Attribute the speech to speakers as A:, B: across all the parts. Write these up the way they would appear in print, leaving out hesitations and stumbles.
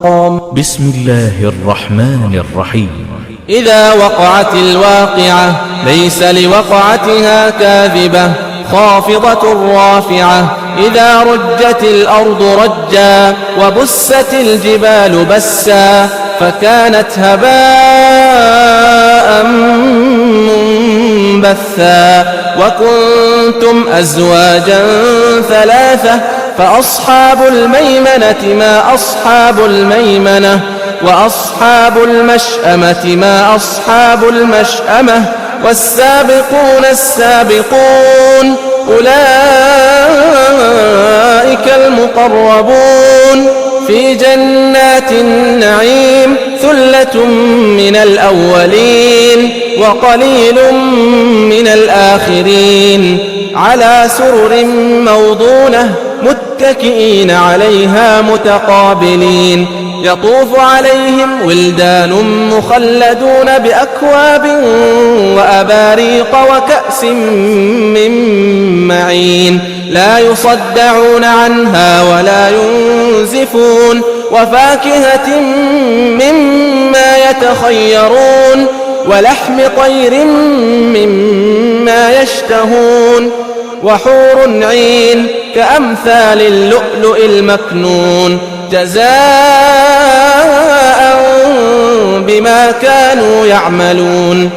A: بسم الله الرحمن الرحيم.
B: إذا وقعت الواقعة ليس لوقعتها كاذبة خافضة رافعة. إذا رجت الأرض رجا وبست الجبال بسا فكانت هباء منبثا. وكنتم أزواجا ثلاثة فأصحاب الميمنة ما أصحاب الميمنة وأصحاب المشأمة ما أصحاب المشأمة. والسابقون السابقون أولئك المقربون في جنات النعيم. ثلة من الأولين وقليل من الآخرين. على سرر موضونة متكئين عليها متقابلين. يطوف عليهم ولدان مخلدون بأكواب وأباريق وكأس من معين. لا يصدعون عنها ولا ينزفون. وفاكهة مما يتخيرون ولحم طير مما يشتهون. وحور عين كأمثال اللؤلؤ المكنون جزاء بما كانوا يعملون.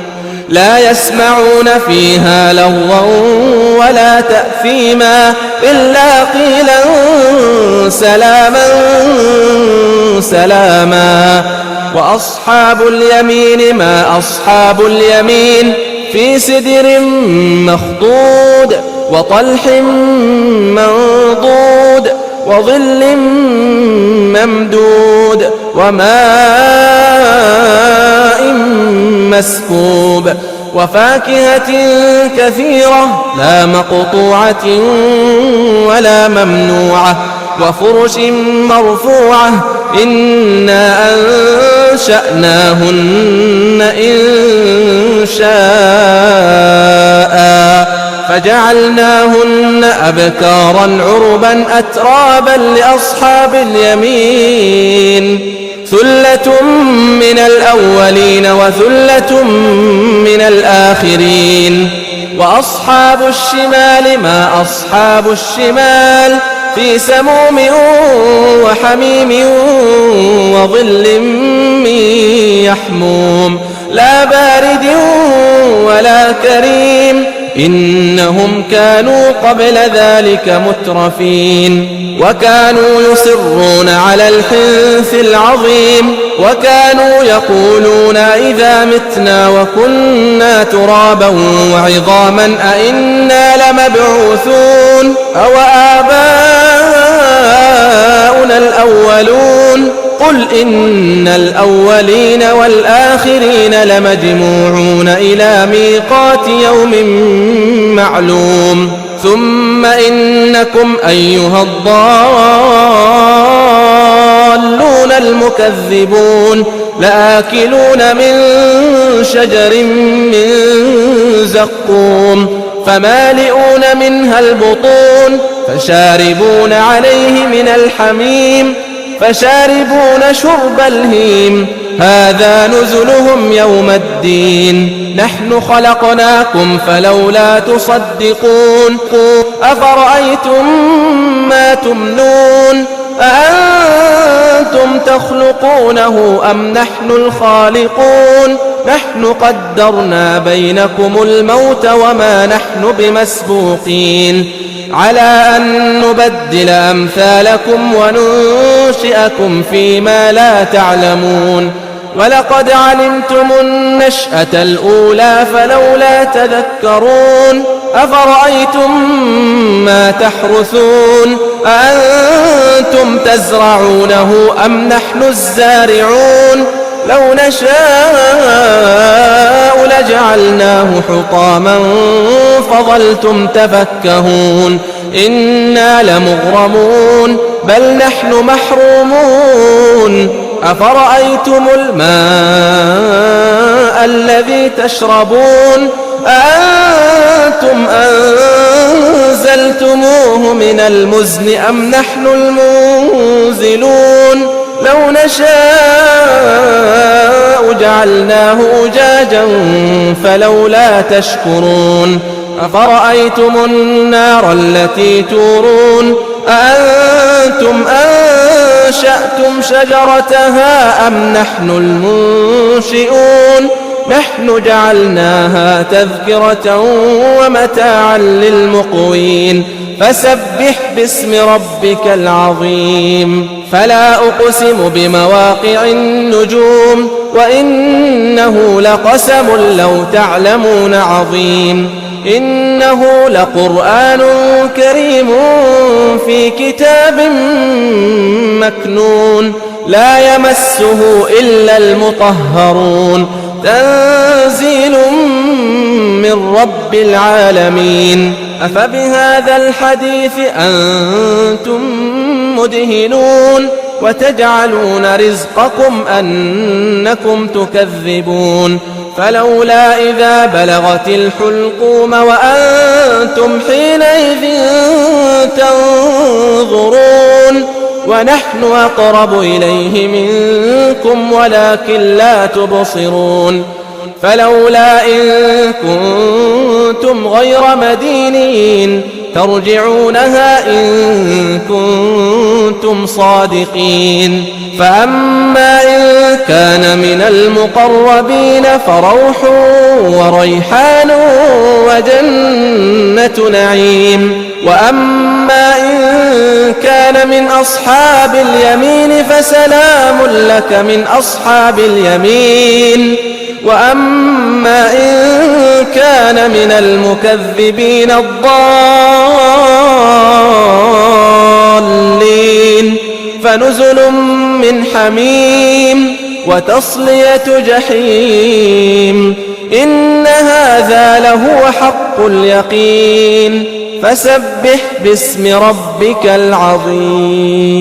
B: لا يسمعون فيها لغوا ولا تأثيما إلا قيلا سلاما سلاما. وأصحاب اليمين ما أصحاب اليمين في سدر مخضود وطلح منضود وظل ممدود وماء مسكوب. وفاكهة كثيرة لا مقطوعة ولا ممنوعة. وفرش مرفوعة إنا أنشأناهن إن شاء فجعلناهن أبكارا عربا أترابا لأصحاب اليمين. ثلة من الأولين وثلة من الآخرين. وأصحاب الشمال ما أصحاب الشمال في سموم وحميم وظل من يحموم لا بارد ولا كريم. إنهم كانوا قبل ذلك مترفين وكانوا يصرون على الحنث العظيم. وكانوا يقولون إذا متنا وكنا ترابا وعظاما أئنا لمبعوثون أو آباؤنا الأولون. قل إن الأولين والآخرين لمجموعون إلى ميقات يوم معلوم. ثم إنكم أيها الضالون المكذبون لآكلون من شجر من زقوم فمالئون منها البطون فشاربون عليه من الحميم فشاربون شرب الهيم. هذا نزلهم يوم الدين. نحن خلقناكم فلولا تصدقون. أفرأيتم ما تمنون أأنتم تخلقونه أم نحن الخالقون. نحن قدرنا بينكم الموت وما نحن بمسبوقين على أن نبدل أمثالكم وننشئكم فيما لا تعلمون. ولقد علمتم النشأة الأولى فلولا تذكرون. أفرأيتم ما تحرثون أأنتم تزرعونه أم نحن الزارعون. لو نشاء لجعلناه حطاما فظلتم تفكهون. إنا لمغرمون بل نحن محرومون. أفرأيتم الماء الذي تشربون أأنتم أنزلتموه من المزن أم نحن المنزلون. لو نشاء جعلناه أجاجا فلولا تشكرون أفرأيتم النار التي تورون أأنتم أنشأتم شجرتها أم نحن المنشئون نحن جعلناها تذكرة ومتاعا للمقوين فسبح باسم ربك العظيم فلا أقسم بمواقع النجوم وإنه لقسم لو تعلمون عظيم إنه لقرآن كريم في كتاب مكنون لا يمسه إلا المطهرون تنزيل من رب العالمين أفبهذا الحديث أنتم مدهنون وتجعلون رزقكم أنكم تكذبون فلولا إذا بلغت الحلقوم وأنتم حينئذ تنظرون ونحن أقرب إليه منكم ولكن لا تبصرون فلولا إن كنتم غير مدينين ترجعونها إن كنتم صادقين فأما إن كان من المقربين فروح وريحان وجنة نعيم وأما إن كان من أصحاب اليمين فسلام لك من أصحاب اليمين وأما إن كان من المكذبين الضالين فنزل من حميم وتصلية جحيم إن هذا لهو حق اليقين فسبح باسم ربك العظيم